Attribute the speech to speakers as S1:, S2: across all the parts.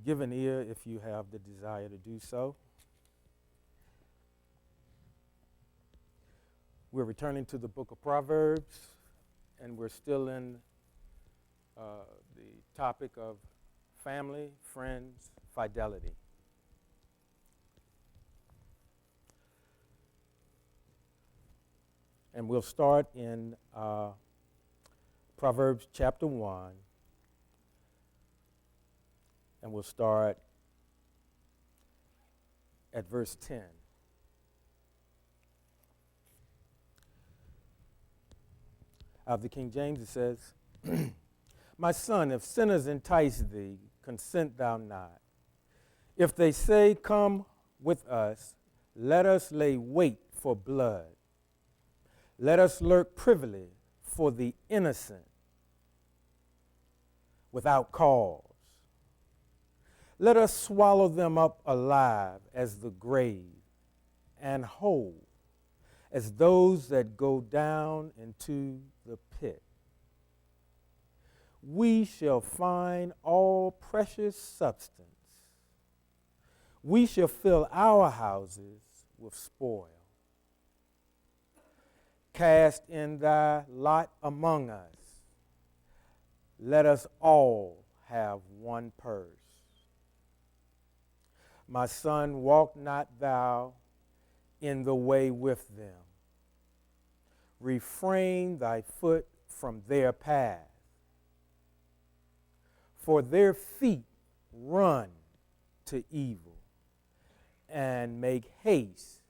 S1: Give an ear if you have the desire to do so. We're returning to the book of Proverbs, and we're still in the topic of family, friends, fidelity. And we'll start in Proverbs chapter 1, and we'll start at verse 10. Out of the King James, it says, My son, if sinners entice thee, consent thou not. If they say, Come with us, let us lay wait for blood. Let us lurk privily for the innocent without cause. Let us swallow them up alive as the grave, and whole as those that go down into the pit. We shall find all precious substance. We shall fill our houses with spoil. Cast in thy lot among us. Let us all have one purse. My son, walk not thou in the way with them. Refrain thy foot from their path. For their feet run to evil and make haste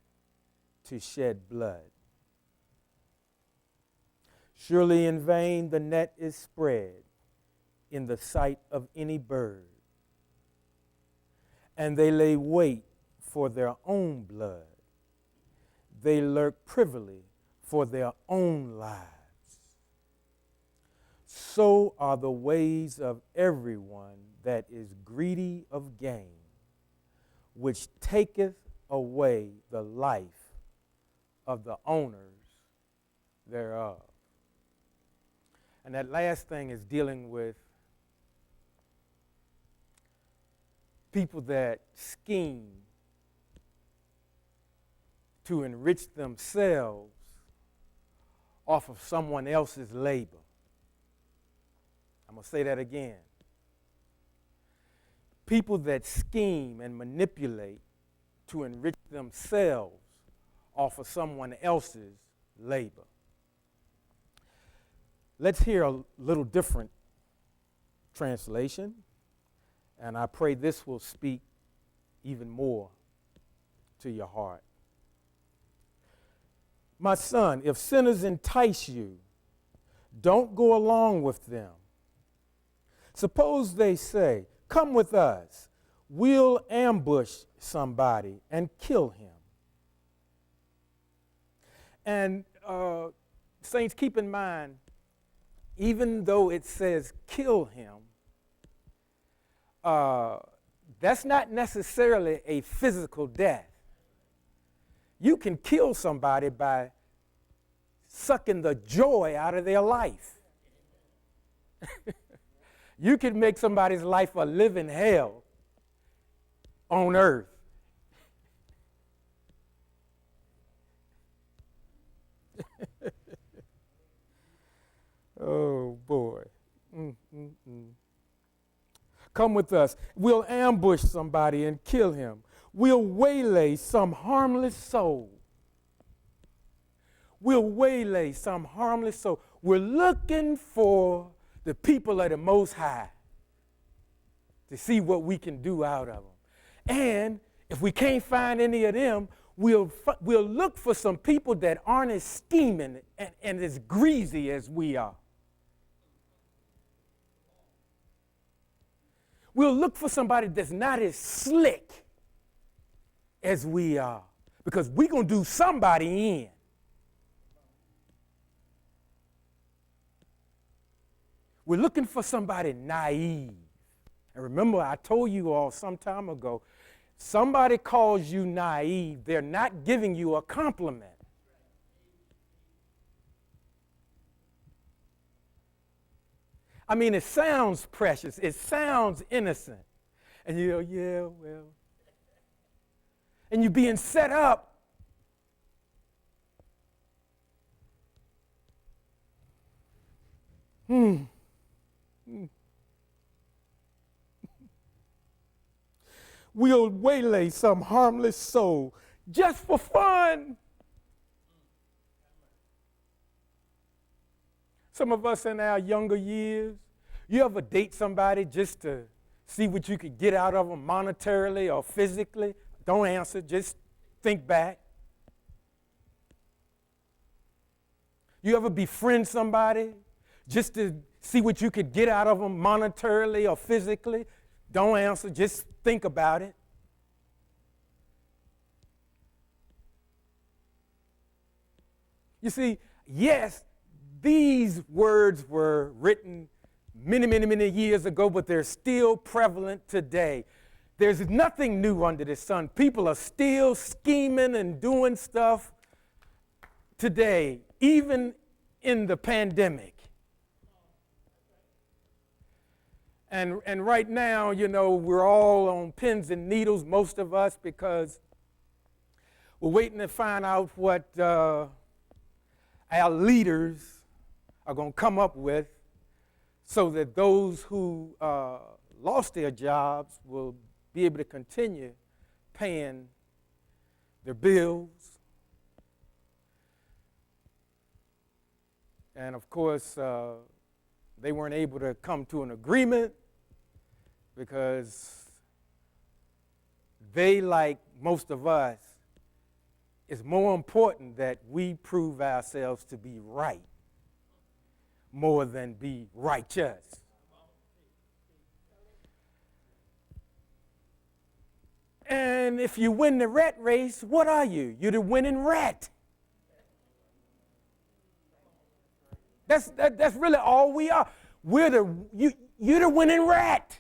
S1: to shed blood. Surely in vain the net is spread in the sight of any bird, and they lay wait for their own blood. They lurk privily for their own lives. So are the ways of everyone that is greedy of gain, which taketh away the life of the owners thereof. And that last thing is dealing with people that scheme to enrich themselves off of someone else's labor. I'm going to say that again. People that scheme and manipulate to enrich themselves off of someone else's labor. Let's hear a little different translation, and I pray this will speak even more to your heart. My son, if sinners entice you, don't go along with them. Suppose they say, Come with us, we'll ambush somebody and kill him. And saints, keep in mind, even though it says kill him, that's not necessarily a physical death. You can kill somebody by sucking the joy out of their life. You can make somebody's life a living hell on earth. Oh, boy. Come with us. We'll ambush somebody and kill him. We'll waylay some harmless soul. We'll waylay some harmless soul. We're looking for the people of the Most High to see what we can do out of them. And if we can't find any of them, we'll look for some people that aren't as scheming and as greasy as we are. We'll look for somebody that's not as slick as we are, because we're going to do somebody in. We're looking for somebody naive. And remember, I told you all some time ago, somebody calls you naive, they're not giving you a compliment. I mean, it sounds precious. It sounds innocent. And you go, yeah, well. And you're being set up. We'll waylay some harmless soul just for fun. Some of us in our younger years, you ever date somebody just to see what you could get out of them monetarily or physically? Don't answer, just think back. You ever befriend somebody just to see what you could get out of them monetarily or physically? Don't answer, just think about it. You see, yes, these words were written many, many, many years ago, but they're still prevalent today. There's nothing new under the sun. People are still scheming and doing stuff today, even in the pandemic. And right now, you know, we're all on pins and needles, most of us, because we're waiting to find out what our leaders are going to come up with so that those who lost their jobs will be able to continue paying their bills. And of course, they weren't able to come to an agreement because they, like most of us, it's more important that we prove ourselves to be right more than be righteous. And if you win the rat race, what are you? You're the winning rat. That's really all we are. You're the winning rat.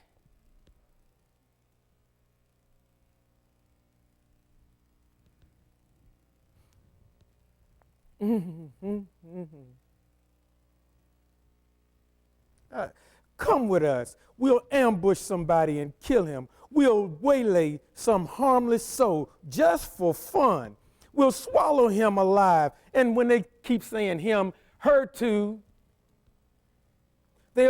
S1: Come with us. We'll ambush somebody and kill him. We'll waylay some harmless soul just for fun. We'll swallow him alive. And when they keep saying him, her too, they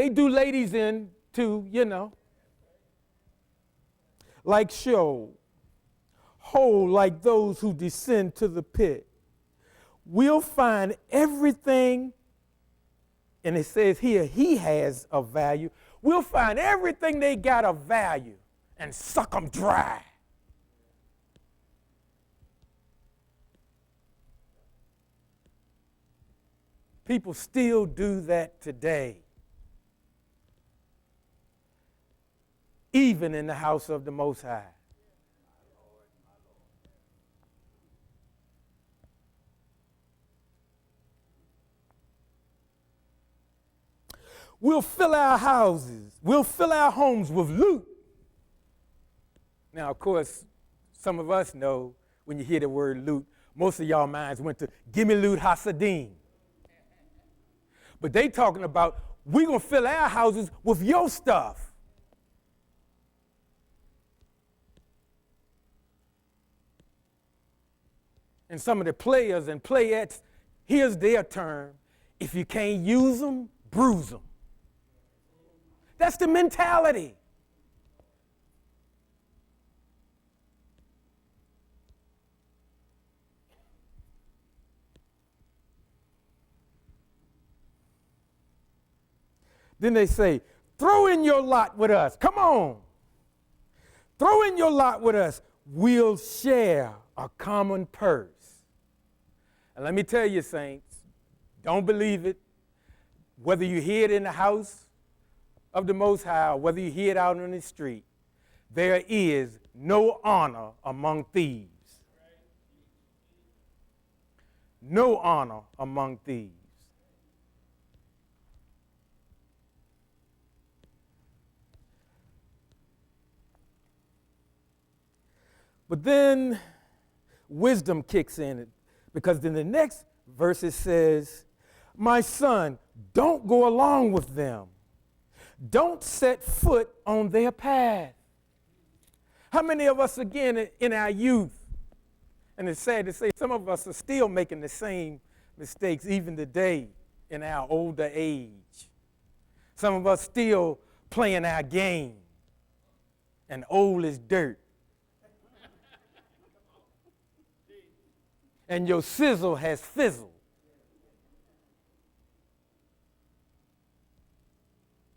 S1: do ladies in too, you know. Like Sheol, whole like those who descend to the pit. We'll find everything, and it says here, he has a value. We'll find everything they got of value and suck them dry. People still do that today, even in the house of the Most High. We'll fill our houses, we'll fill our homes with loot. Now, of course, some of us know when you hear the word loot, most of y'all minds went to give me loot Hasadim. But they talking about we're going to fill our houses with your stuff. And some of the players and playettes, here's their term: if you can't use them, bruise them. That's the mentality. Then they say, throw in your lot with us. Come on. Throw in your lot with us. We'll share a common purse. And let me tell you, saints, don't believe it. Whether you hear it in the house of the Most High, or whether you hear it out on the street, there is no honor among thieves. No honor among thieves. But then wisdom kicks in, because then the next verse it says, my son, don't go along with them. Don't set foot on their path. How many of us, again, in our youth, and it's sad to say, some of us are still making the same mistakes even today in our older age. Some of us still playing our game, and old as dirt. And your sizzle has fizzled.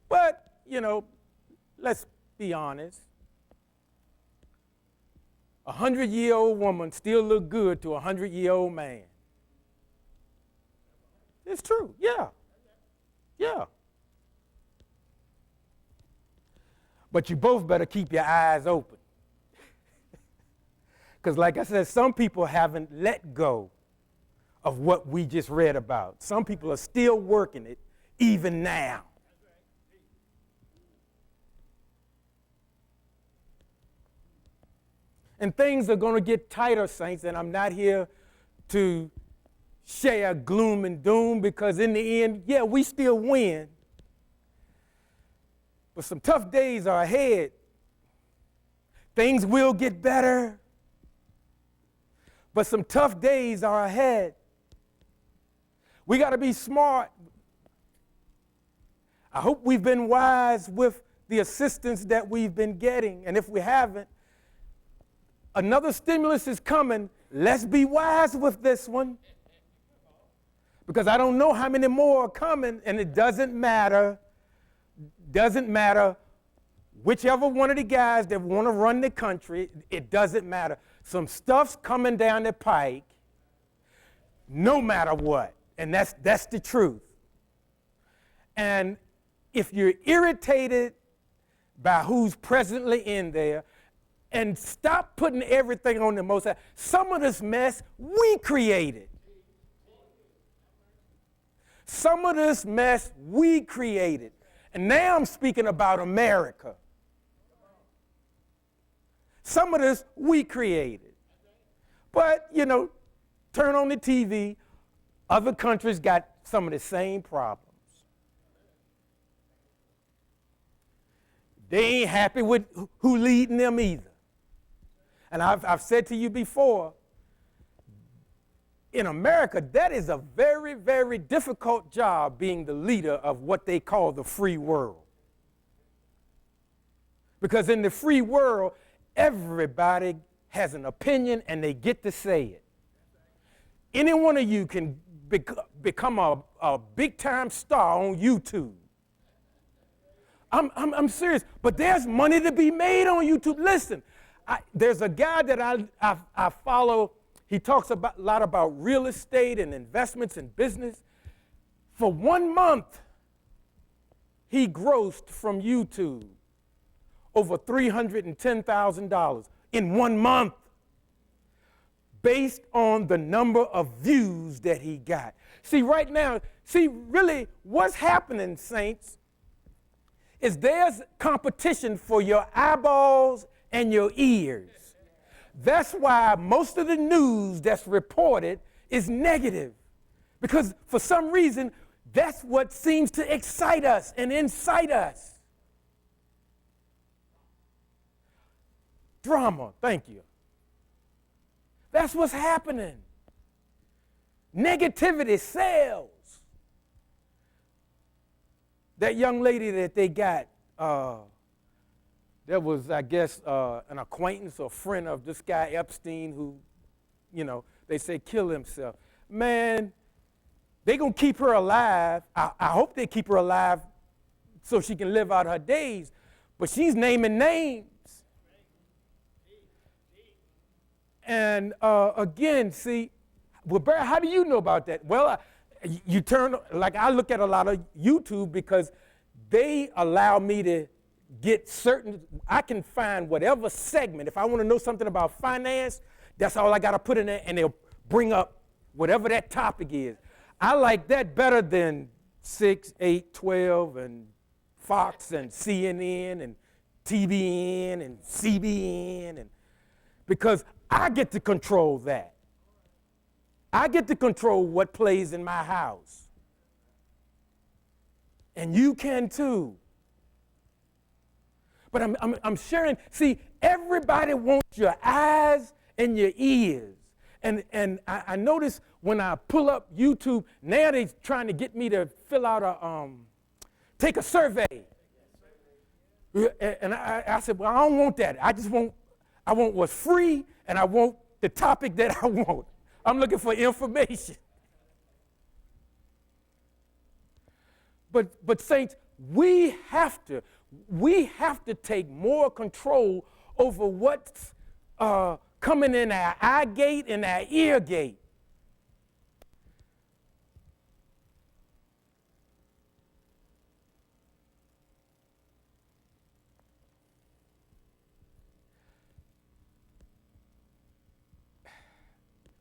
S1: But, let's be honest. A 100-year-old woman still look good to a 100-year-old man. It's true, yeah. But you both better keep your eyes open. Because like I said, some people haven't let go of what we just read about. Some people are still working it even now. And things are going to get tighter, saints, and I'm not here to share gloom and doom, because in the end, yeah, we still win. But some tough days are ahead. Things will get better, but some tough days are ahead. We got to be smart. I hope we've been wise with the assistance that we've been getting, and if we haven't, another stimulus is coming. Let's be wise with this one, because I don't know how many more are coming, and it doesn't matter whichever one of the guys that want to run the country, it doesn't matter. Some stuff's coming down the pike no matter what, and that's the truth. And if you're irritated by who's presently in there, and stop putting everything on the Most High. Some of this mess we created. Some of this mess we created. And now I'm speaking about America. Some of this we created. But, turn on the TV, other countries got some of the same problems. They ain't happy with who leading them either. And I've said to you before, in America, that is a very, very difficult job, being the leader of what they call the free world. Because in the free world, everybody has an opinion and they get to say it. Any one of you can become a big-time star on YouTube. I'm serious, but there's money to be made on YouTube. Listen. There's a guy that I follow. He talks a lot about real estate and investments and business. For 1 month, he grossed from YouTube over $310,000 in 1 month, based on the number of views that he got. See, right now, really what's happening, saints, is there's competition for your eyeballs and your ears. That's why most of the news that's reported is negative, because for some reason that's what seems to excite us and incite us. Drama, thank you. That's what's happening. Negativity sells. That young lady that they got, there was, I guess, an acquaintance or friend of this guy Epstein who, they say killed himself. Man, they're going to keep her alive. I hope they keep her alive so she can live out her days. But she's naming names. And again, see, well, Barry, how do you know about that? Well, I look at a lot of YouTube because they allow me to get I can find whatever segment. If I want to know something about finance, that's all I got to put in there, and they'll bring up whatever that topic is. I like that better than 6, 8, 12, and Fox, and CNN, and TBN, and CBN, because I get to control that. I get to control what plays in my house. And you can too. But I'm sharing. See, everybody wants your eyes and your ears. And I notice when I pull up YouTube, now they're trying to get me to fill out take a survey. And I said, well, I don't want that. I want what's free, and I want the topic that I want. I'm looking for information. But saints, we have to take more control over what's coming in our eye gate and our ear gate.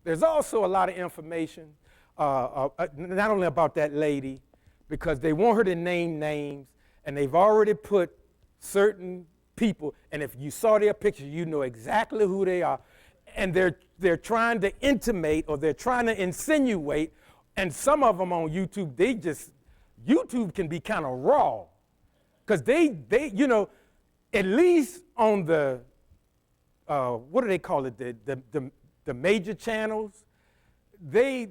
S1: There's also a lot of information, not only about that lady, because they want her to name names, and they've already put certain people, and if you saw their picture, you know exactly who they are, and they're trying to intimate, or they're trying to insinuate, and some of them on YouTube, YouTube can be kind of raw, because they at least on the, what do they call it, the major channels, they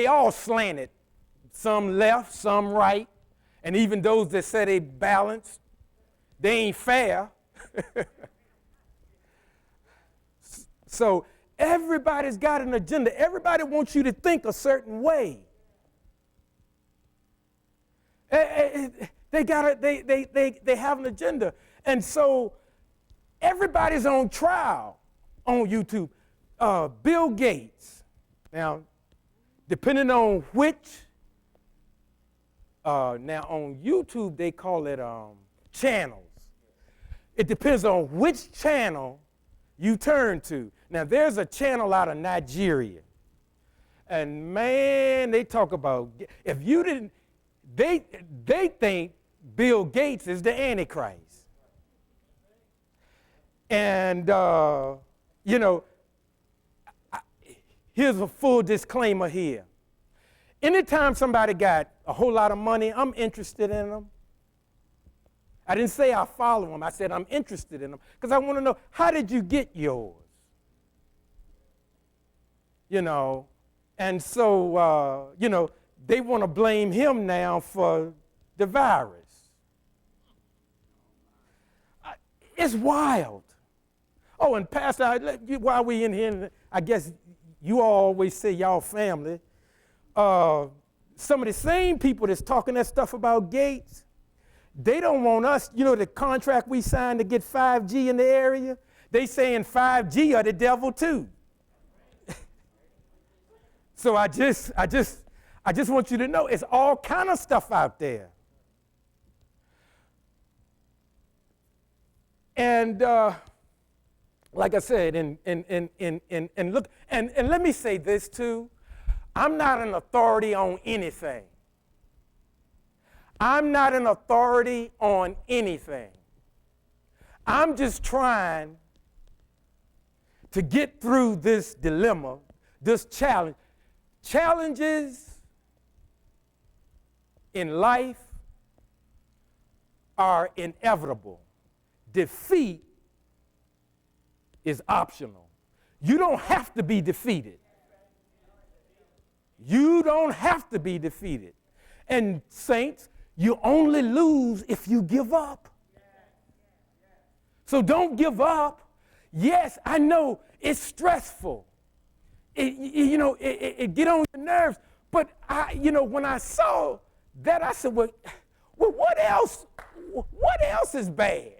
S1: all slanted, some left, some right, and even those that say they balanced, they ain't fair. So everybody's got an agenda. Everybody wants you to think a certain way. They have an agenda. And so everybody's on trial on YouTube. Bill Gates. Now, depending on which, now on YouTube they call it channels. It depends on which channel you turn to. Now, there's a channel out of Nigeria. And man, they talk about, if you didn't, they think Bill Gates is the Antichrist. And, here's a full disclaimer here. Anytime somebody got a whole lot of money, I'm interested in them. I didn't say I follow them. I said I'm interested in them because I want to know, how did you get yours? And so, they want to blame him now for the virus. It's wild. Oh, and Pastor, while we in here, I guess you all always say y'all family. Some of the same people that's talking that stuff about Gates, they don't want us, the contract we signed to get 5G in the area, they saying 5G are the devil too. So I just want you to know it's all kind of stuff out there. And like I said, and look, and let me say this too. I'm not an authority on anything. I'm not an authority on anything. I'm just trying to get through this dilemma, this challenge. Challenges in life are inevitable. Defeat is optional. You don't have to be defeated. You don't have to be defeated. And saints, you only lose if you give up. So don't give up. Yes, I know it's stressful. It get on your nerves. But when I saw that, I said, well, what else? What else is bad?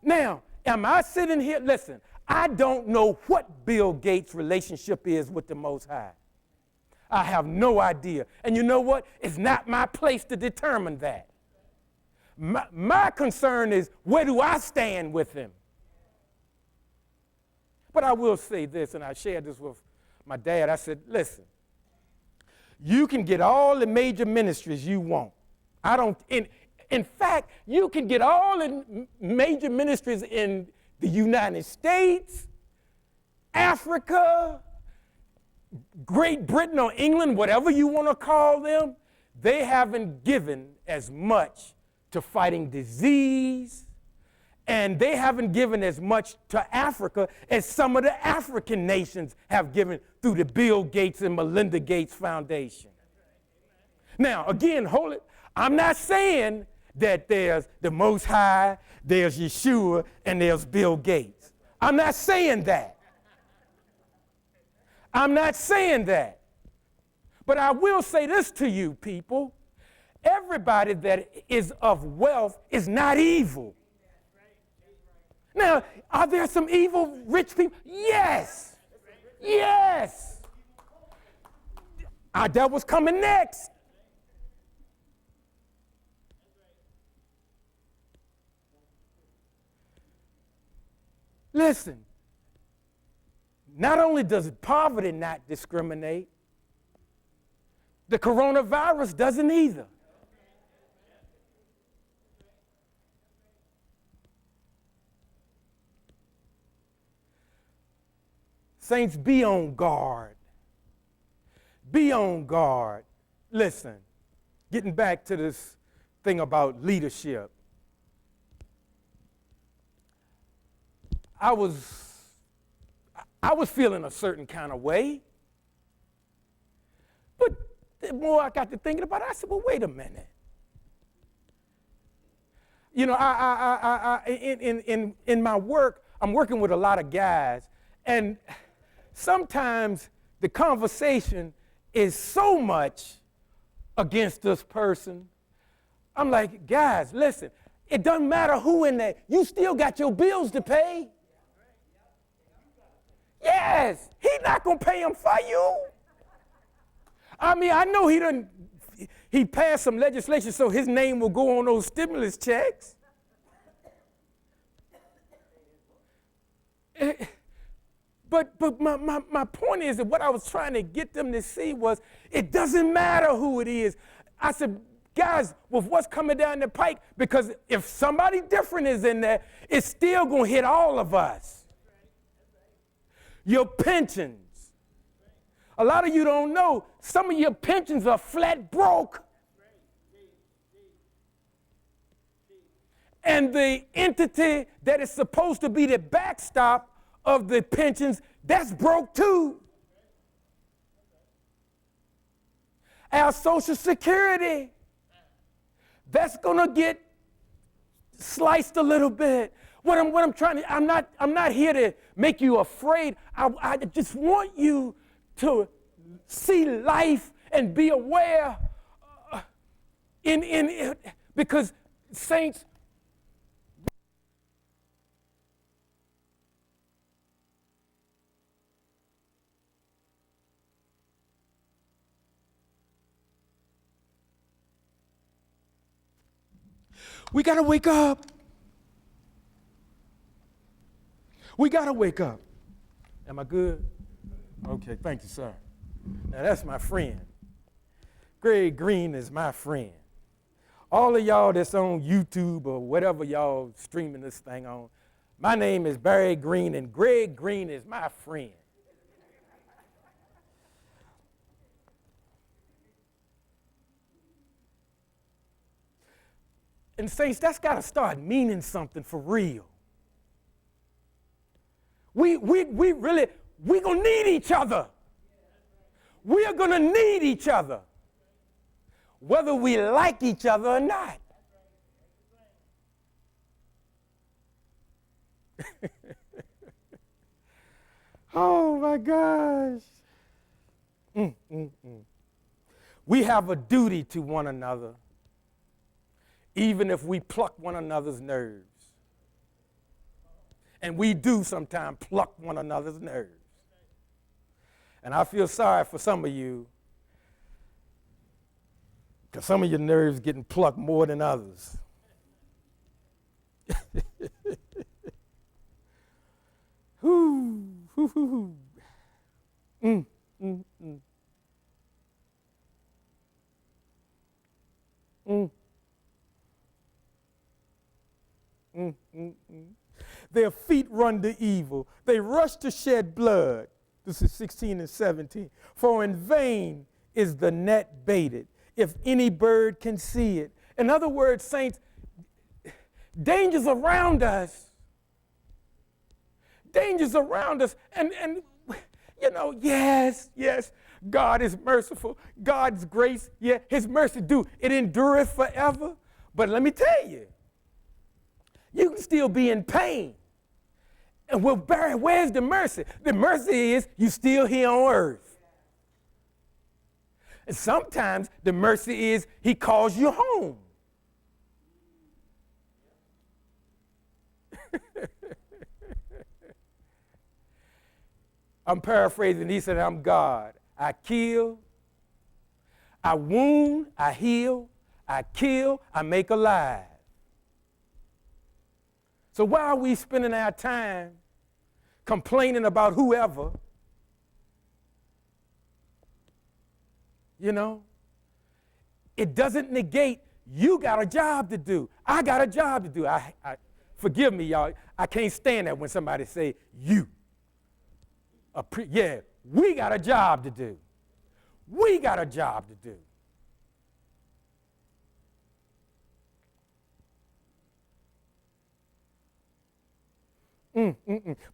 S1: Now, am I sitting here? Listen, I don't know what Bill Gates' relationship is with the Most High. I have no idea. And you know what? It's not my place to determine that. My concern is, where do I stand with him? But I will say this, and I shared this with my dad. I said, listen, you can get all the major ministries you want. In fact, you can get all the major ministries in the United States, Africa, Great Britain or England, whatever you want to call them. they haven't given as much to fighting disease, and they haven't given as much to Africa as some of the African nations have given through the Bill Gates and Melinda Gates Foundation. Now, again, hold it. I'm not saying that there's the Most High, there's Yeshua, and there's Bill Gates. I'm not saying that. I'm not saying that. But I will say this to you, people. Everybody that is of wealth is not evil. Now, are there some evil rich people? Yes. Yes. That was coming next. Listen, not only does poverty not discriminate, the coronavirus doesn't either. Saints, be on guard. Be on guard. Listen, getting back to this thing about leadership. I was feeling a certain kind of way. But the more I got to thinking about it, I said, well, wait a minute. You know, in my work, I'm working with a lot of guys, and sometimes the conversation is so much against this person. I'm like, guys, listen, it doesn't matter who in there. You still got your bills to pay. Yes, he's not going to pay them for you. I mean, I know he passed some legislation so his name will go on those stimulus checks. But my point is that what I was trying to get them to see was it doesn't matter who it is. I said, guys, with what's coming down the pike, because if somebody different is in there, it's still going to hit all of us. Your pensions. A lot of you don't know, some of your pensions are flat broke. And the entity that is supposed to be the backstop of the pensions, that's broke too. Our Social Security, that's gonna get sliced a little bit. What I'm trying to, I'm not here to make you afraid. I just want you to see life and be aware because saints, we got to wake up. We got to wake up. Am I good? Okay, thank you, sir. Now, that's my friend. Greg Green is my friend. All of y'all that's on YouTube or whatever y'all streaming this thing on, my name is Barry Green, and Greg Green is my friend. And saints, that's got to start meaning something for real. We really, we're going to need each other. We are going to need each other, whether we like each other or not. Oh, my gosh. We have a duty to one another, even if we pluck one another's nerves. And we do sometimes pluck one another's nerves. And I feel sorry for some of you, because some of your nerves getting plucked more than others. Whoo, hoo, hoo, hoo. Their feet run to evil. They rush to shed blood. This is 16 and 17. For in vain is the net baited, if any bird can see it. In other words, saints, dangers around us. Dangers around us. And you know, yes, God is merciful. God's grace, yeah, his mercy it endureth forever. But let me tell you, you can still be in pain. And well, Barry, where's the mercy? The mercy is you still here on earth. And sometimes the mercy is he calls you home. I'm paraphrasing. He said, I'm God. I kill, I wound, I heal, I kill, I make alive. So why are we spending our time complaining about whoever? You know, it doesn't negate you got a job to do. I got a job to do. Forgive me, y'all. I can't stand that when somebody say you. Yeah, we got a job to do. We got a job to do.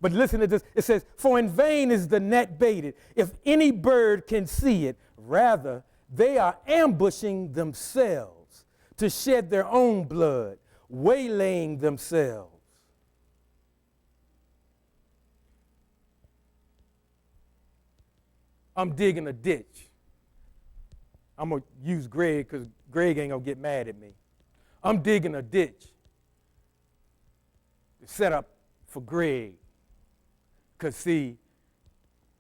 S1: But listen to this. It says, for in vain is the net baited, if any bird can see it. Rather, they are ambushing themselves to shed their own blood, waylaying themselves. I'm digging a ditch. I'm going to use Greg because Greg ain't going to get mad at me. I'm digging a ditch to set up for Greg. Because, see,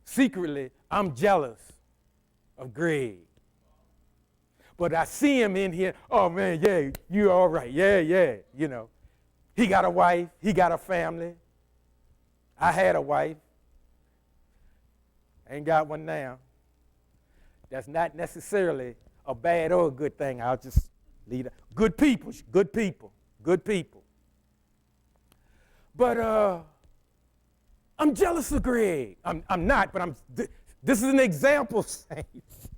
S1: secretly, I'm jealous of Greg. But I see him in here, oh, man, yeah, you all right. Yeah, you know. He got a wife. He got a family. I had a wife. Ain't got one now. That's not necessarily a bad or a good thing. I'll just leave it. Good people. But I'm jealous of Greg. I'm not, but this is an example, saints.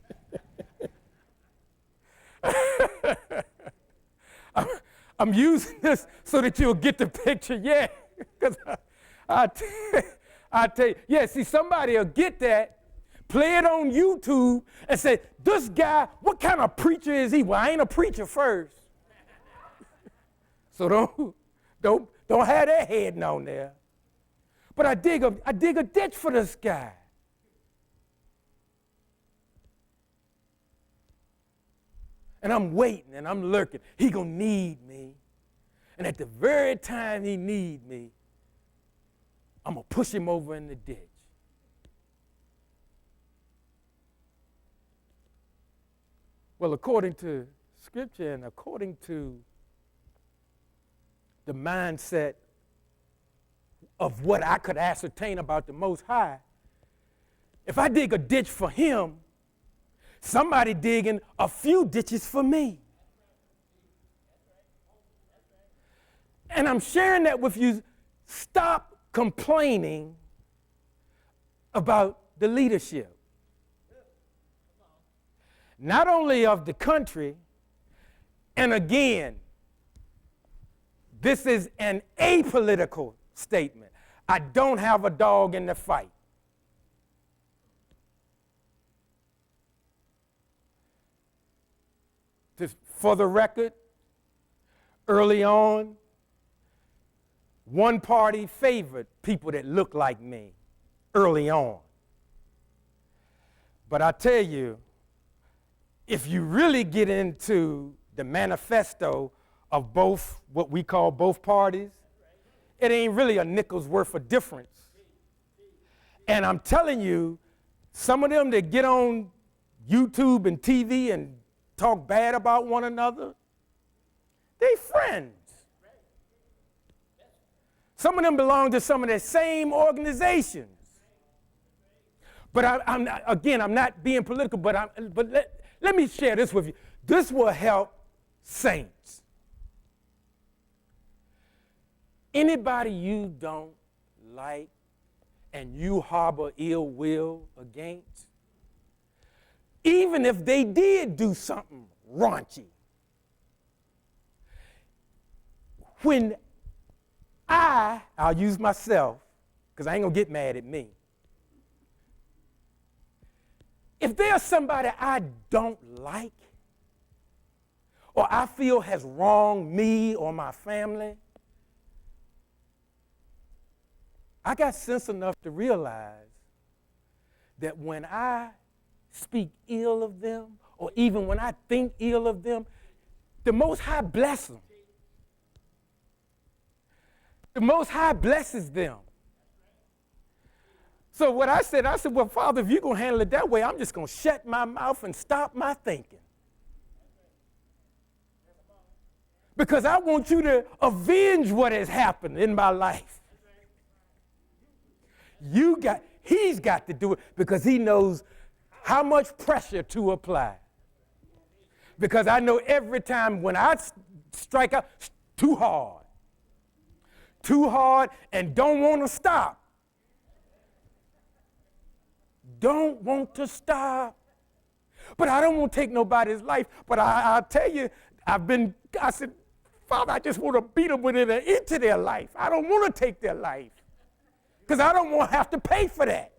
S1: I'm using this so that you'll get the picture, yeah. Because I tell you, yeah, see, somebody will get that, play it on YouTube, and say, this guy, what kind of preacher is he? Well, I ain't a preacher first. So don't have that heading on there. But I dig a ditch for this guy. And I'm waiting and I'm lurking. He gonna need me. And at the very time he need me, I'm going to push him over in the ditch. Well, according to Scripture and according to the mindset of what I could ascertain about the Most High, if I dig a ditch for him, somebody digging a few ditches for me. And I'm sharing that with you. Stop complaining about the leadership. Not only of the country, and again, this is an apolitical statement. I don't have a dog in the fight. Just for the record, early on, one party favored people that look like me early on. But I tell you, if you really get into the manifesto of both, what we call both parties, it ain't really a nickel's worth of difference. And I'm telling you, some of them that get on YouTube and TV and talk bad about one another, they friends. Some of them belong to some of the same organizations. But I'm not being political, but let me share this with you. This will help saints. Anybody you don't like and you harbor ill will against, even if they did do something raunchy. When I'll use myself, because I ain't going to get mad at me. If there's somebody I don't like, or I feel has wronged me or my family, I got sense enough to realize that when I speak ill of them, or even when I think ill of them, the Most High bless them. The Most High blesses them. So what I said, well, Father, if you're going to handle it that way, I'm just going to shut my mouth and stop my thinking. Because I want you to avenge what has happened in my life. He's got to do it because he knows how much pressure to apply. Because I know every time when I strike out, too hard, and don't want to stop. Don't want to stop. But I don't want to take nobody's life. But I'll tell you, I said, Father, I just want to beat them into their life. I don't want to take their life. Because I don't want to have to pay for that.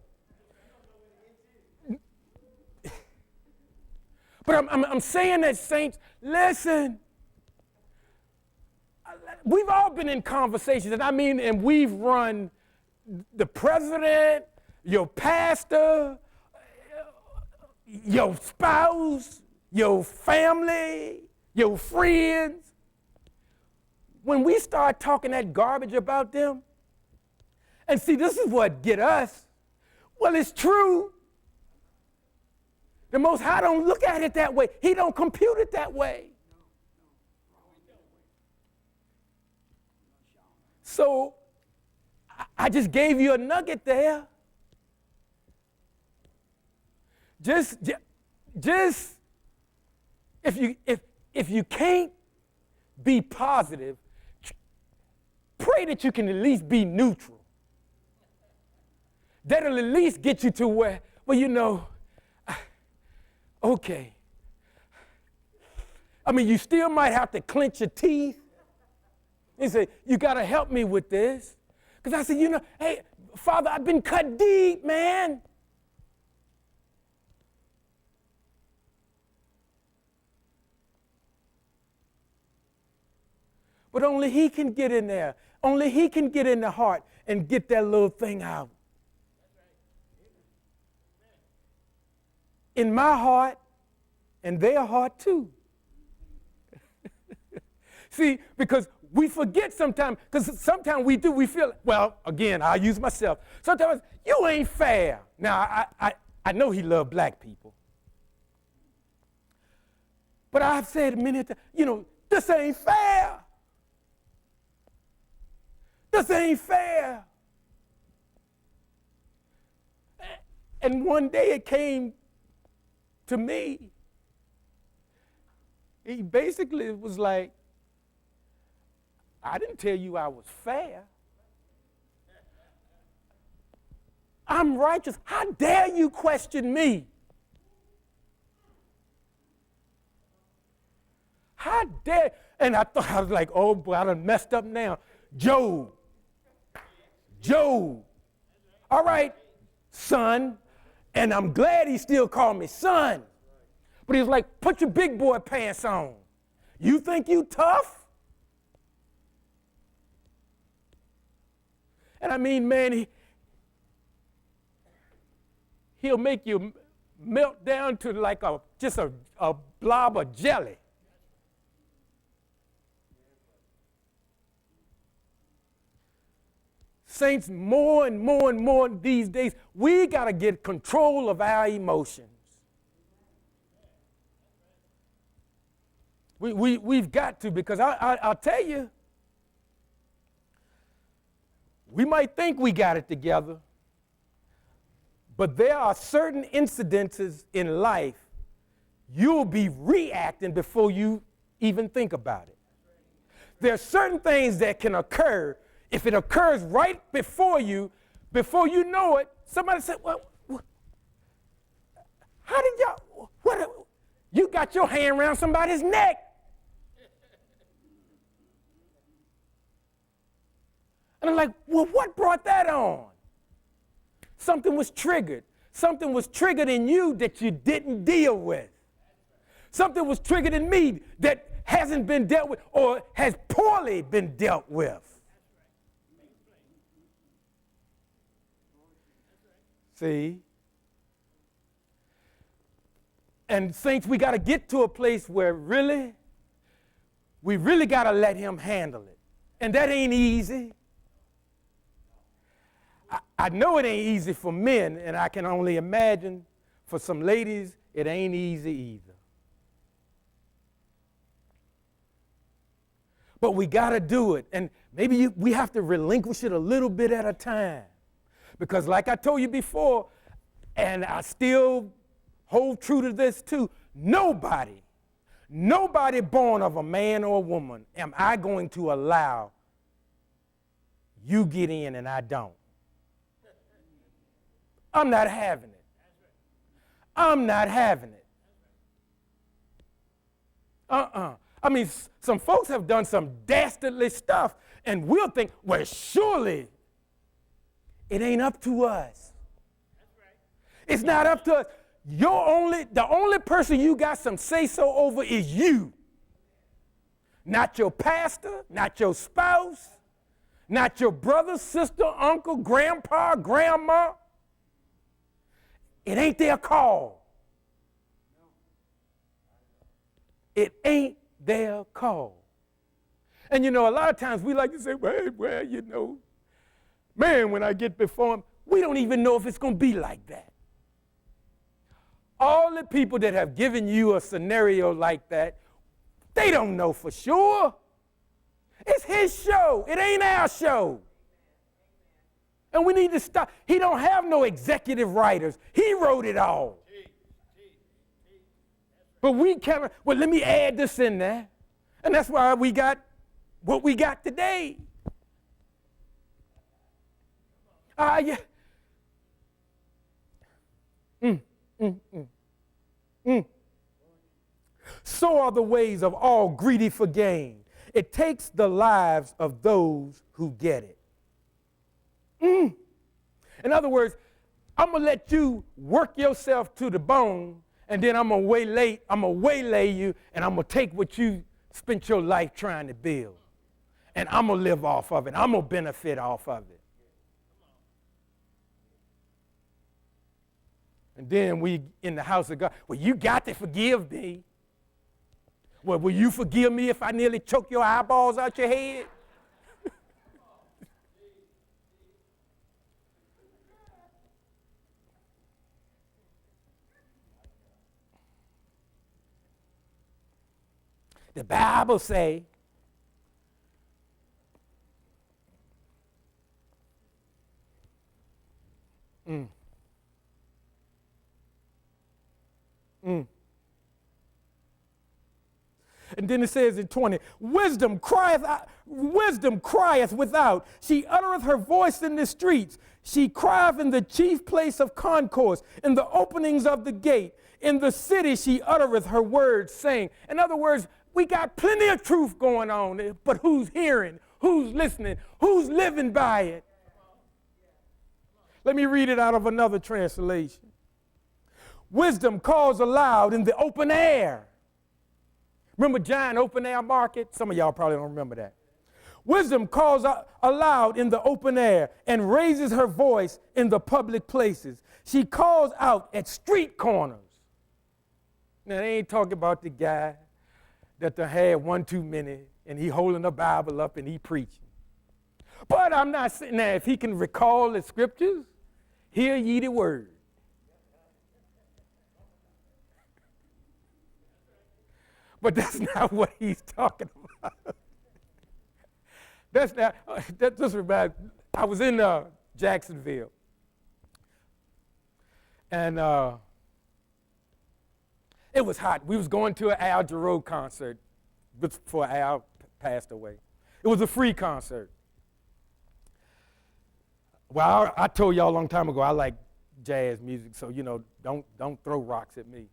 S1: But I'm saying that, saints, listen. We've all been in conversations, and we've run the president, your pastor, your spouse, your family, your friends. When we start talking that garbage about them, and see, this is what get us. Well, it's true. The Most High don't look at it that way. He don't compute it that way. So I just gave you a nugget there. Just if you can't be positive, pray that you can at least be neutral. That'll at least get you to where, well, okay. You still might have to clench your teeth and say, you got to help me with this. Because I said, hey, Father, I've been cut deep, man. But only he can get in there. Only he can get in the heart and get that little thing out. In my heart and their heart too. See, because we forget sometimes, because sometimes we feel, well, again, I'll use myself. Sometimes, you ain't fair. Now, I know he loved black people. But I've said many times, this ain't fair. This ain't fair. And one day it came to me. He basically was like, I didn't tell you I was fair. I'm righteous. How dare you question me? How dare? And I was like, oh boy, I done messed up now. Job. All right, son. And I'm glad he still called me son. But he was like, put your big boy pants on. You think you tough? And man, he'll make you melt down to like just a blob of jelly. Saints, more and more these days, we got to get control of our emotions. We've got to, because I'll tell you, we might think we got it together, but there are certain incidences in life you'll be reacting before you even think about it. There are certain things that can occur. If it occurs right before you know it, somebody said, well, You got your hand around somebody's neck. And I'm like, well, what brought that on? Something was triggered. Something was triggered in you that you didn't deal with. Something was triggered in me that hasn't been dealt with or has poorly been dealt with. See? And saints, we got to get to a place where we really got to let him handle it. And that ain't easy. I know it ain't easy for men, and I can only imagine for some ladies, it ain't easy either. But we got to do it. And maybe we have to relinquish it a little bit at a time. Because like I told you before, and I still hold true to this too, nobody born of a man or a woman am I going to allow you get in and I don't. I'm not having it. I'm not having it. I mean, some folks have done some dastardly stuff, and we'll think, well, surely it ain't up to us. It's not up to us. The only person you got some say-so over is you. Not your pastor, not your spouse, not your brother, sister, uncle, grandpa, grandma. It ain't their call. It ain't their call. And you know, a lot of times we like to say, well, you know, man, when I get before him, we don't even know if it's going to be like that. All the people that have given you a scenario like that, they don't know for sure. It's his show. It ain't our show. And we need to stop. He don't have no executive writers. He wrote it all. But we can't, well, let me add this in there. And that's why we got what we got today. Yeah. So are the ways of all greedy for gain. It takes the lives of those who get it. In other words, I'm going to let you work yourself to the bone, and then I'm going to waylay you, and I'm going to take what you spent your life trying to build. And I'm going to live off of it. I'm going to benefit off of it. And then we in the house of God, well, you got to forgive me. Well, will you forgive me if I nearly choke your eyeballs out your head? The Bible say, And then it says in 20, wisdom crieth without. She uttereth her voice in the streets. She crieth in the chief place of concourse, in the openings of the gate. In the city she uttereth her words, saying. In other words, we got plenty of truth going on, but who's hearing? Who's listening? Who's living by it? Let me read it out of another translation. Wisdom calls aloud in the open air. Remember Giant Open Air Market? Some of y'all probably don't remember that. Wisdom calls aloud in the open air and raises her voice in the public places. She calls out at street corners. Now, they ain't talking about the guy that had one too many and he holding the Bible up and he preaching. But I'm not saying that if he can recall the scriptures, hear ye the word. But that's not what he's talking about. That's not, that just reminds me, I was in Jacksonville. And it was hot. We was going to an Al Jarreau concert before Al passed away. It was a free concert. Well, I told y'all a long time ago I like jazz music, so, you know, don't throw rocks at me.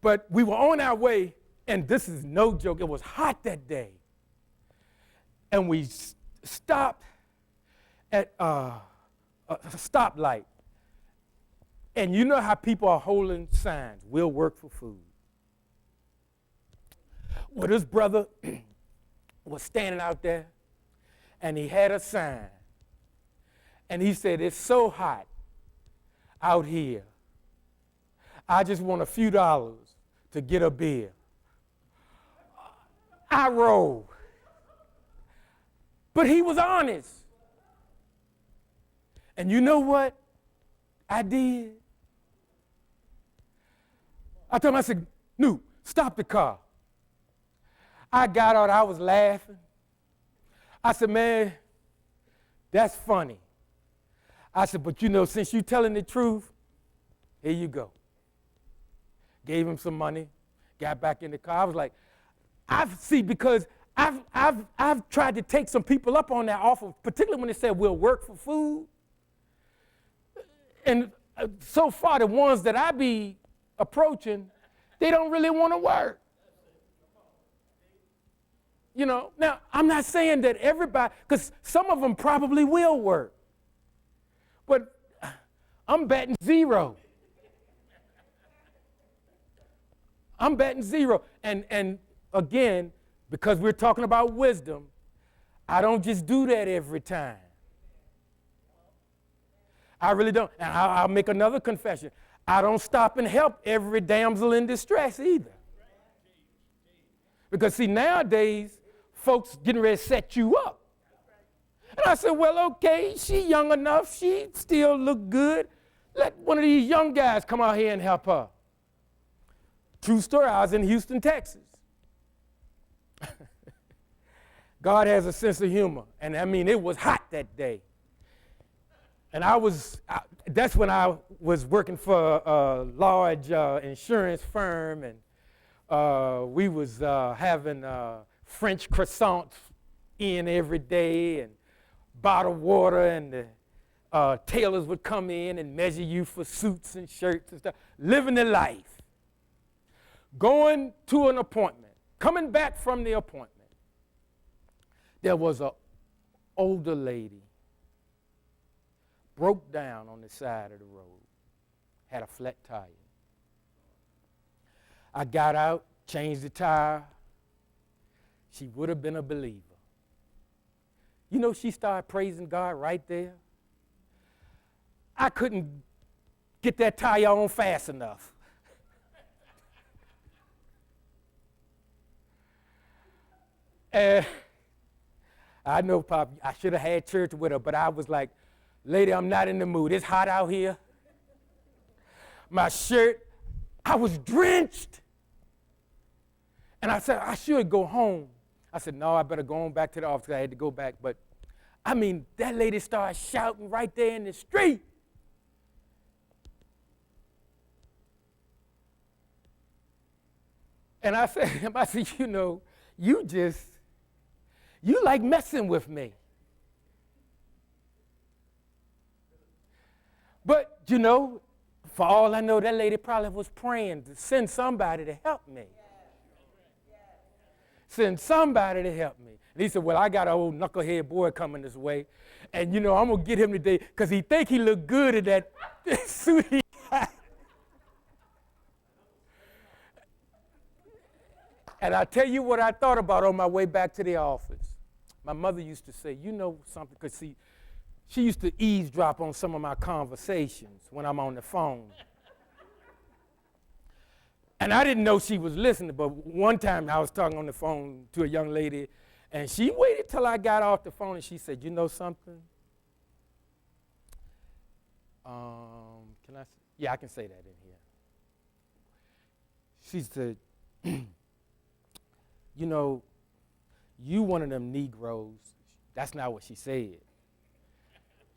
S1: But we were on our way, and this is no joke. It was hot that day. And we stopped at a stoplight. And you know how people are holding signs, we'll work for food. Well, this brother was standing out there, and he had a sign. And he said, it's so hot out here. I just want a few dollars to get a beer. I rolled. But he was honest. And you know what I did? I told him, I said, "No, stop the car." I got out, I was laughing. I said, "Man, that's funny." I said, "But you know, since you're telling the truth, here you go." Gave him some money, got back in the car. I was like, because I've tried to take some people up on that offer, particularly when they said we'll work for food. And so far, the ones that I be approaching, they don't really want to work. You know, now, I'm not saying that everybody, because some of them probably will work. But I'm betting zero. I'm betting zero. And again, because we're talking about wisdom, I don't just do that every time. I really don't. And I'll make another confession. I don't stop and help every damsel in distress either. Because see, nowadays, folks getting ready to set you up. And I said, well, okay, she young enough. She still look good. Let one of these young guys come out here and help her. True story, I was in Houston, Texas. God has a sense of humor. And I mean, it was hot that day. And that's when I was working for a large insurance firm, and we was having French croissants in every day, and bottled water, and the tailors would come in and measure you for suits and shirts and stuff, living the life. Going to an appointment, coming back from the appointment, there was an older lady, broke down on the side of the road, had a flat tire. I got out, changed the tire. She would have been a believer. You know, she started praising God right there. I couldn't get that tire on fast enough. And I know, Pop, I should have had church with her, but I was like, lady, I'm not in the mood. It's hot out here. My shirt, I was drenched. And I said, I should go home. I said, no, I better go on back to the office. I had to go back. But, I mean, that lady started shouting right there in the street. And I said, you know, you like messing with me. But, you know, for all I know, that lady probably was praying to send somebody to help me. Send somebody to help me. And he said, well, I got an old knucklehead boy coming this way, and, you know, I'm going to get him today because he think he look good in that suit he got. And I tell you what I thought about on my way back to the office. My mother used to say, you know something, because see, she used to eavesdrop on some of my conversations when I'm on the phone. And I didn't know she was listening, but one time I was talking on the phone to a young lady, and she waited till I got off the phone, and she said, you know something? Yeah, I can say that in here. She said, you know, you one of them Negroes. That's not what she said.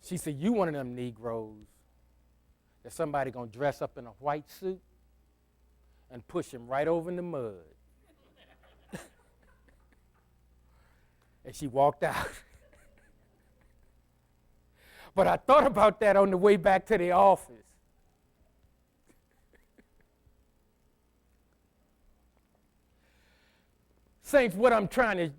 S1: She said, you one of them Negroes that somebody gonna dress up in a white suit and push him right over in the mud. And she walked out. But I thought about that on the way back to the office. Saints, what I'm trying to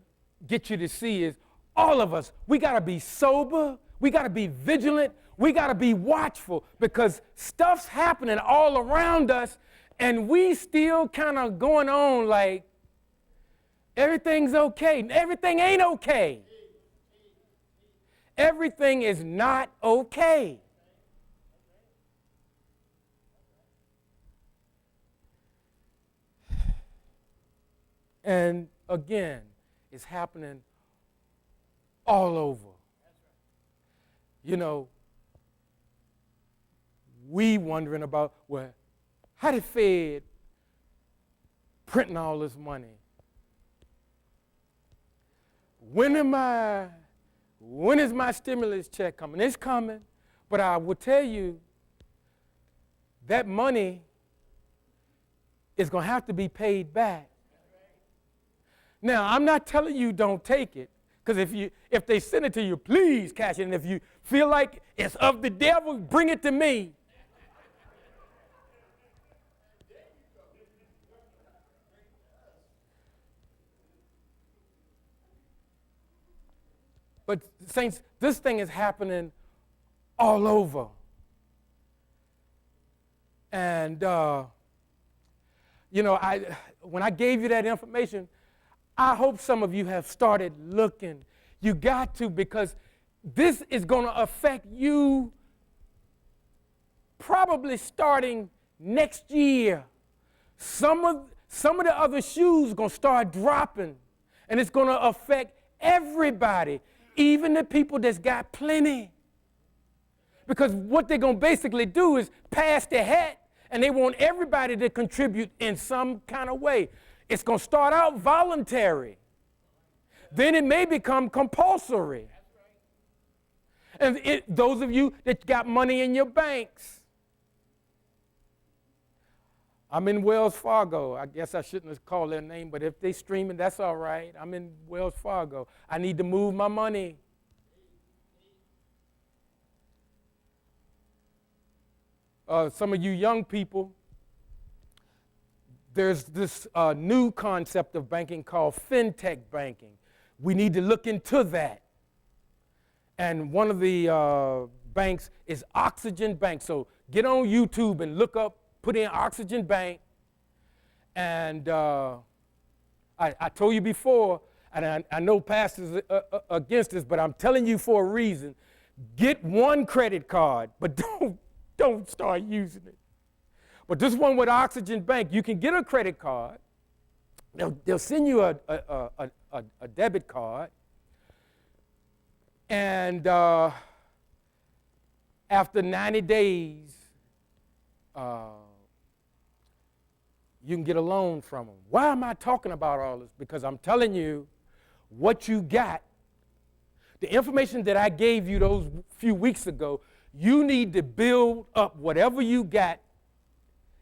S1: get you to see is all of us, we got to be sober, we got to be vigilant, we got to be watchful because stuff's happening all around us and we still kind of going on like everything's okay. Everything ain't okay. Everything is not okay. And again, it's happening all over. You know, we wondering about, well, how the Fed printing all this money? When is my stimulus check coming? It's coming, but I will tell you that money is going to have to be paid back. Now, I'm not telling you don't take it, because if they send it to you, please cash it. And if you feel like it's of the devil, bring it to me. But saints, this thing is happening all over. And, you know, when I gave you that information, I hope some of you have started looking. You got to, because this is going to affect you probably starting next year. Some of the other shoes are going to start dropping, and it's going to affect everybody, even the people that's got plenty. Because what they're going to basically do is pass the hat, and they want everybody to contribute in some kind of way. It's going to start out voluntary. Then it may become compulsory. And those of you that got money in your banks. I'm in Wells Fargo. I guess I shouldn't have called their name, but if they're streaming, that's all right. I'm in Wells Fargo. I need to move my money. Some of you young people, there's this new concept of banking called fintech banking. We need to look into that. And one of the banks is Oxygen Bank. So get on YouTube and look up, put in Oxygen Bank. And I told you before, and I know pastors are against this, but I'm telling you for a reason. Get one credit card, but don't start using it. But this one with Oxygen Bank, you can get a credit card. They'll send you a debit card. And after 90 days, you can get a loan from them. Why am I talking about all this? Because I'm telling you what you got. The information that I gave you those few weeks ago, you need to build up whatever you got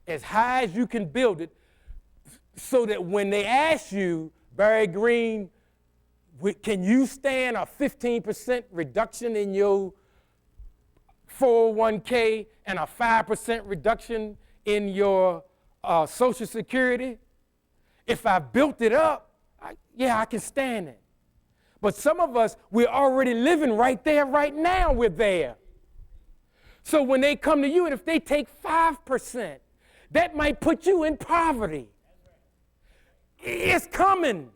S1: as high as you can build it, so that when they ask you, Barry Green, can you stand a 15% reduction in your 401k and a 5% reduction in your Social Security? If I built it up, I can stand it. But some of us, we're already living right there, right now we're there. So when they come to you, and if they take 5%, that might put you in poverty. It's coming.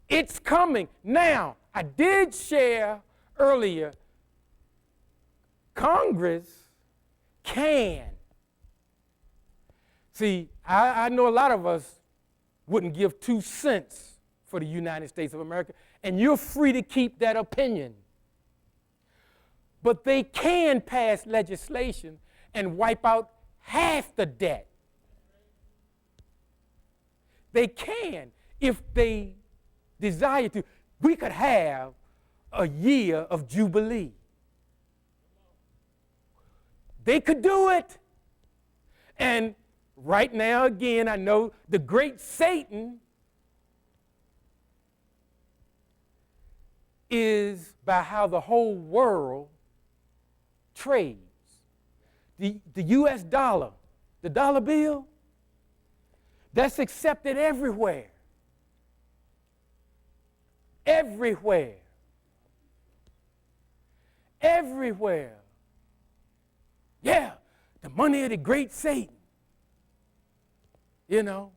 S1: It's coming. Now, I did share earlier, Congress can. See, I know a lot of us wouldn't give 2 cents for the United States of America, and you're free to keep that opinion. But they can pass legislation and wipe out half the debt. They can, if they desire to. We could have a year of Jubilee. They could do it. And right now, again, I know the great Satan is by how the whole world trades. The U.S. dollar, the dollar bill, that's accepted everywhere. everywhere. Everywhere. Yeah, the money of the great Satan. You know.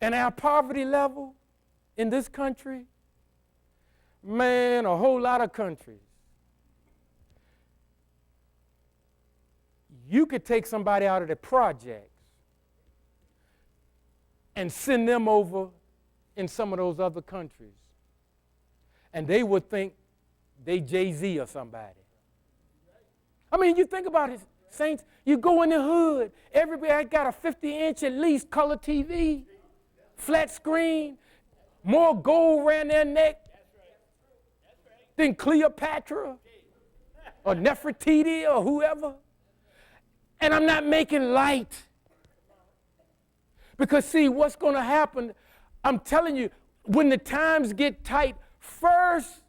S1: And our poverty level in this country, man, a whole lot of countries. You could take somebody out of the projects and send them over in some of those other countries, and they would think they Jay-Z or somebody. I mean, you think about it, saints, you go in the hood, everybody got a 50-inch at least color TV, flat screen, more gold around their neck than Cleopatra or Nefertiti or whoever. And I'm not making light. Because see, what's going to happen, I'm telling you, when the times get tight, first,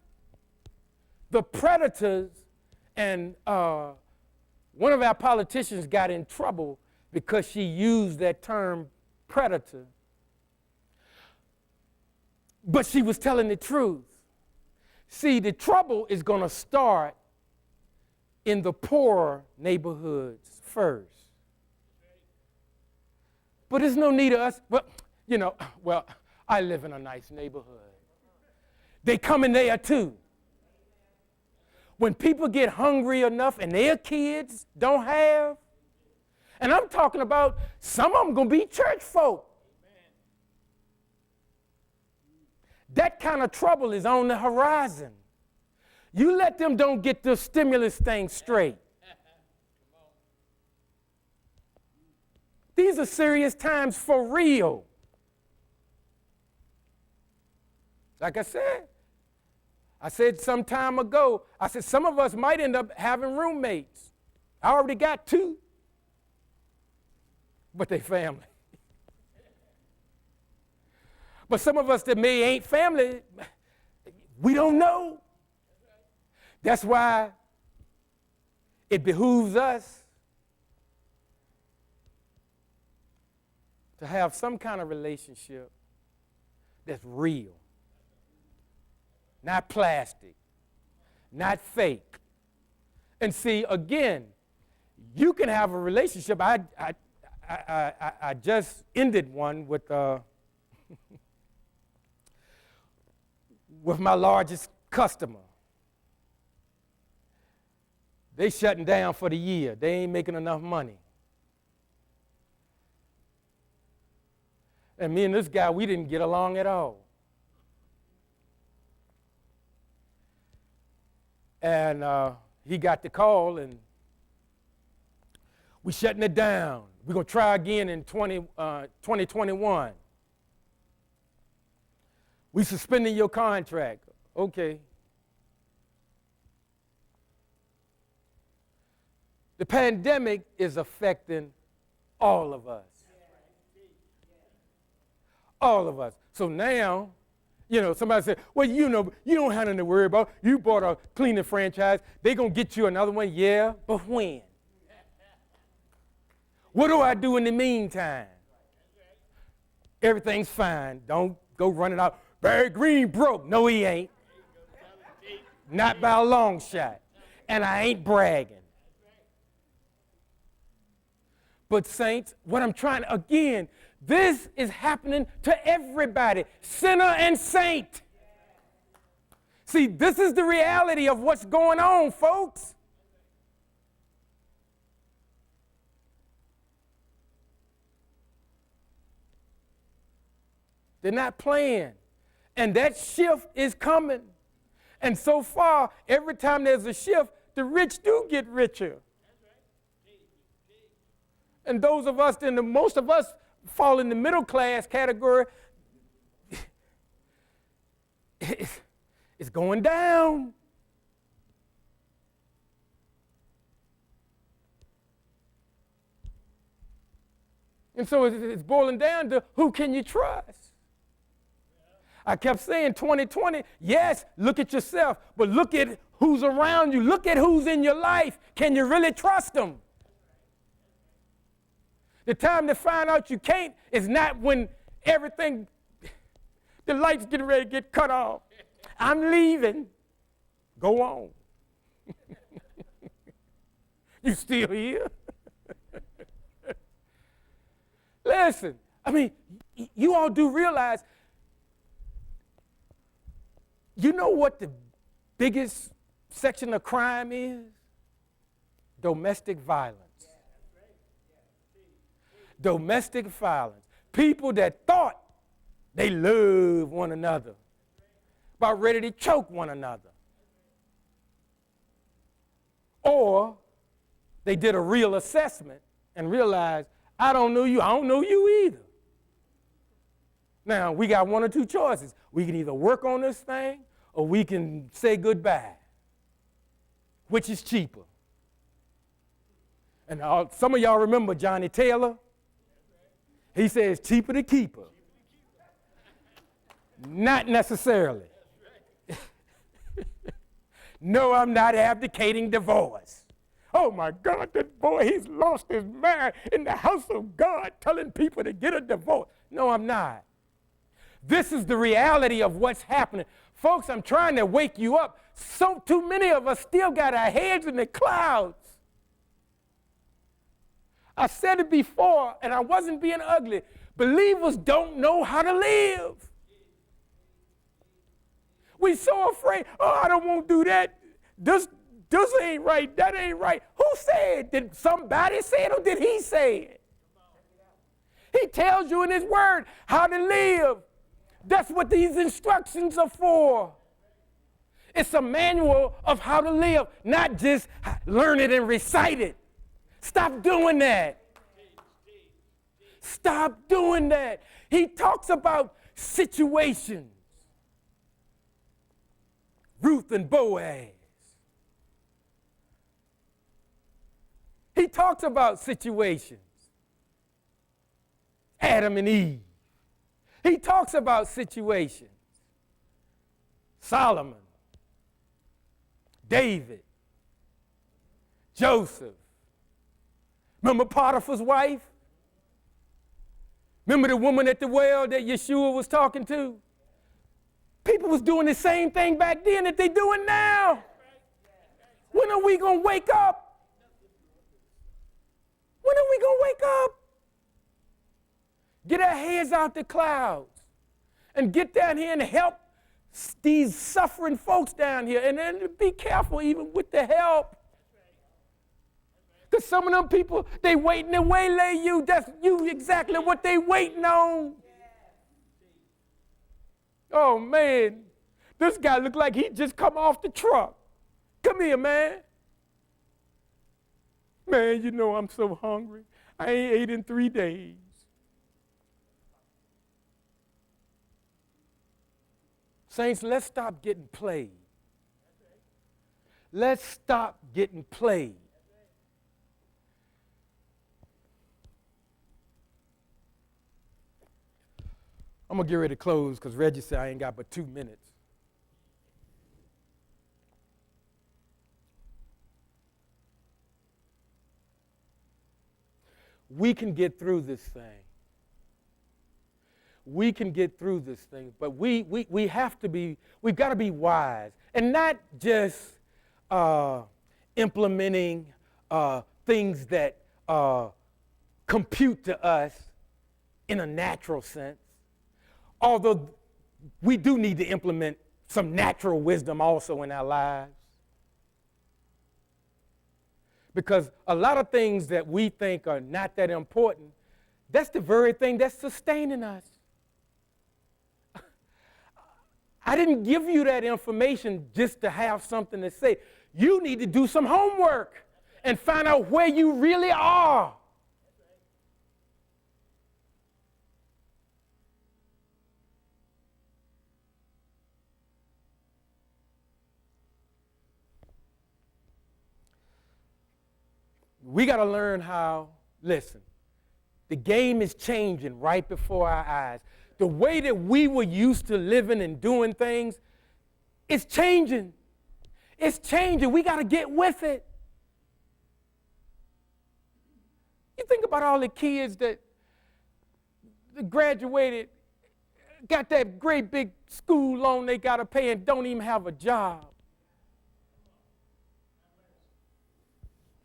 S1: the predators, and one of our politicians got in trouble because she used that term predator. But she was telling the truth. See, the trouble is going to start in the poorer neighborhoods first. But there's no need of us, well, I live in a nice neighborhood. They come in there too. When people get hungry enough and their kids don't have, and I'm talking about some of them going to be church folk. That kind of trouble is on the horizon. You let them don't get the stimulus thing straight. These are serious times for real. Like I said some time ago, I said some of us might end up having roommates. I already got 2, but they family. But some of us that may ain't family, we don't know. That's why it behooves us to have some kind of relationship that's real, not plastic, not fake. And see, again, you can have a relationship. I just ended one with with my largest customer. They shutting down for the year. They ain't making enough money. And me and this guy, we didn't get along at all. And he got the call, and we shutting it down. We're going to try again in 2021. We suspending your contract. Okay. The pandemic is affecting all of us. All of us. So now, somebody said, well, you don't have nothing to worry about. You bought a cleaning franchise. They're going to get you another one. Yeah, but when? What do I do in the meantime? Everything's fine. Don't go running out. Barry Green broke. No, he ain't. Not by a long shot. And I ain't bragging. But saints, what I'm trying to, again, this is happening to everybody, sinner and saint. See, this is the reality of what's going on, folks. They're not playing. And that shift is coming. And so far, every time there's a shift, the rich do get richer. And those of us, most of us fall in the middle class category. It's going down. And so it's boiling down to who can you trust? I kept saying 2020, yes, look at yourself, but look at who's around you. Look at who's in your life. Can you really trust them? The time to find out you can't is not when everything The light's getting ready to get cut off. I'm leaving. Go on. You still here? Listen, I mean, you all do realize, you know what the biggest section of crime is? Domestic violence. Domestic violence. People that thought they loved one another, about ready to choke one another. Or they did a real assessment and realized, I don't know you, I don't know you either. Now, we got one or two choices. We can either work on this thing or we can say goodbye. Which is cheaper? And some of y'all remember Johnny Taylor? He says cheaper to keep her. Not necessarily. No, I'm not advocating divorce. Oh my God, that boy, he's lost his mind in the house of God telling people to get a divorce. No, I'm not. This is the reality of what's happening. Folks, I'm trying to wake you up. So too many of us still got our heads in the clouds. I said it before, and I wasn't being ugly. Believers don't know how to live. We're so afraid, oh, I don't want to do that. This ain't right, that ain't right. Who said it? Did somebody say it or did he say it? He tells you in his word how to live. That's what these instructions are for. It's a manual of how to live, not just learn it and recite it. Stop doing that. Stop doing that. He talks about situations. Ruth and Boaz. He talks about situations. Adam and Eve. He talks about situations. Solomon. David. Joseph. Remember Potiphar's wife? Remember the woman at the well that Yeshua was talking to? People was doing the same thing back then that they doing now. When are we going to wake up? When are we going to wake up? Get our heads out the clouds and get down here and help these suffering folks down here. And then be careful even with the help. Because some of them people, they waiting to waylay you. That's you exactly what they waiting on. Oh, man. This guy looked like he just come off the truck. Come here, man. Man, you know I'm so hungry. I ain't ate in 3 days. Saints, let's stop getting played. Let's stop getting played. I'm going to get ready to close because Reggie said I ain't got but 2 minutes. We can get through this thing. We can get through this thing, but we have to be, we've got to be wise and not just implementing things that compute to us in a natural sense. Although we do need to implement some natural wisdom also in our lives. Because a lot of things that we think are not that important, that's the very thing that's sustaining us. I didn't give you that information just to have something to say. You need to do some homework and find out where you really are. We got to learn how, listen, the game is changing right before our eyes. The way that we were used to living and doing things, it's changing. It's changing. We got to get with it. You think about all the kids that graduated got that great big school loan they got to pay and don't even have a job.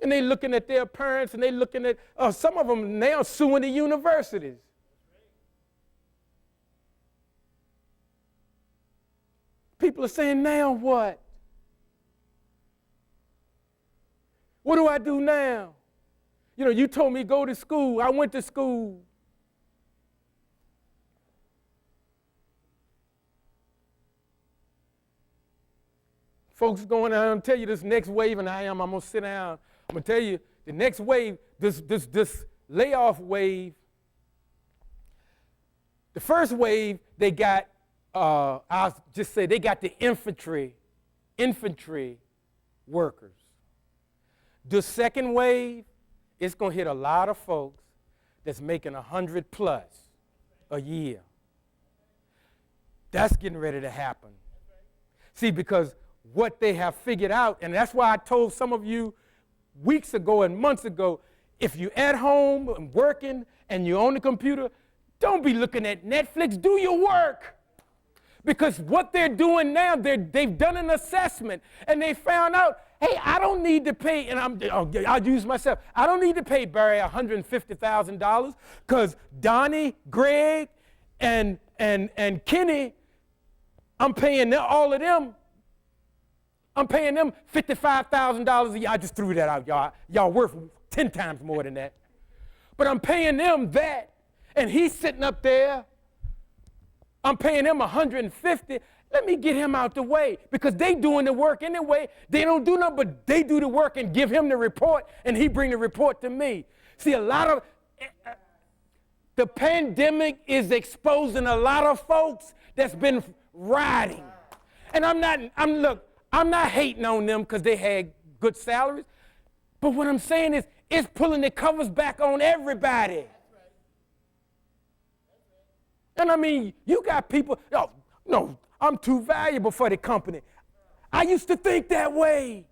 S1: And they looking at their parents, and they looking at, some of them now suing the universities. People are saying, now what? What do I do now? You know, you told me go to school. I went to school. Folks going down and tell you this next wave, and I'm going to sit down. I'm going to tell you the next wave, this layoff wave. The first wave, they got, I'll just say they got the infantry workers. The second wave, it's going to hit a lot of folks that's making 100 plus a year. That's getting ready to happen. See, because what they have figured out, and that's why I told some of you weeks ago and months ago, if you're at home and working and you're on the computer, don't be looking at Netflix, do your work. Because what they're doing now, they've done an assessment and they found out, hey, I don't need to pay, and I'll use myself, I don't need to pay Barry $150,000 because Donnie, Greg, and Kenny, I'm paying all of them. I'm paying them $55,000 a year. I just threw that out, y'all. Y'all worth 10 times more than that. But I'm paying them that, and he's sitting up there. I'm paying him $150. Let me get him out the way because they doing the work anyway. They don't do nothing, but they do the work and give him the report, and he bring the report to me. See, a lot of the pandemic is exposing a lot of folks that's been riding, and I'm not hating on them because they had good salaries, but what I'm saying is it's pulling the covers back on everybody. And I mean, you got people, oh, no, I'm too valuable for the company. I used to think that way.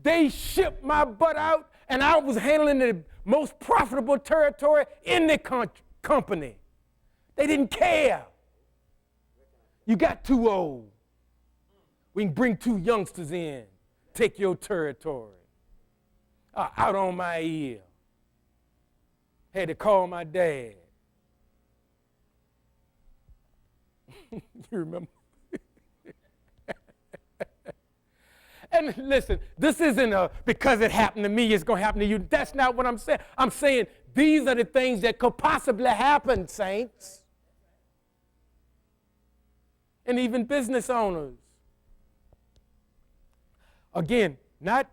S1: They shipped my butt out, and I was handling the most profitable territory in the company. They didn't care. You got too old. We can bring 2 youngsters in, take your territory. Out on my ear. Had to call my dad. You remember? And listen, this isn't because it happened to me, it's going to happen to you. That's not what I'm saying. I'm saying these are the things that could possibly happen, saints. And even business owners. Again, not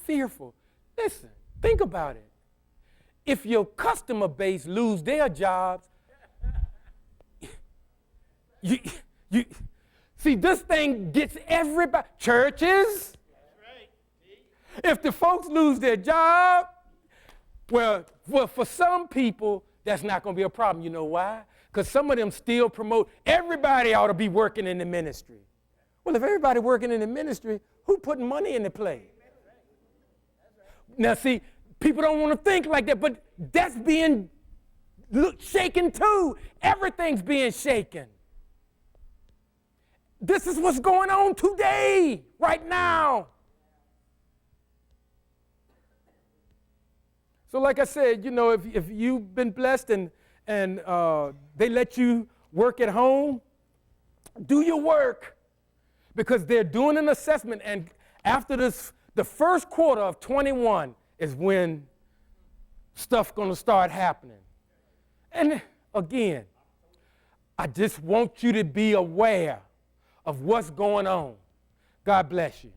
S1: fearful. Listen, think about it. If your customer base lose their jobs, you see, this thing gets everybody. Churches, if the folks lose their job, well, for some people, that's not going to be a problem. You know why? Because some of them still promote, everybody ought to be working in the ministry. Well, if everybody working in the ministry, who putting money into play? Now, see, people don't want to think like that, but that's being shaken too. Everything's being shaken. This is what's going on today, right now. So like I said, you know, if you've been blessed and they let you work at home, do your work because they're doing an assessment. And after this, the first quarter of 21 is when stuff going to start happening. And again, I just want you to be aware of what's going on. God bless you.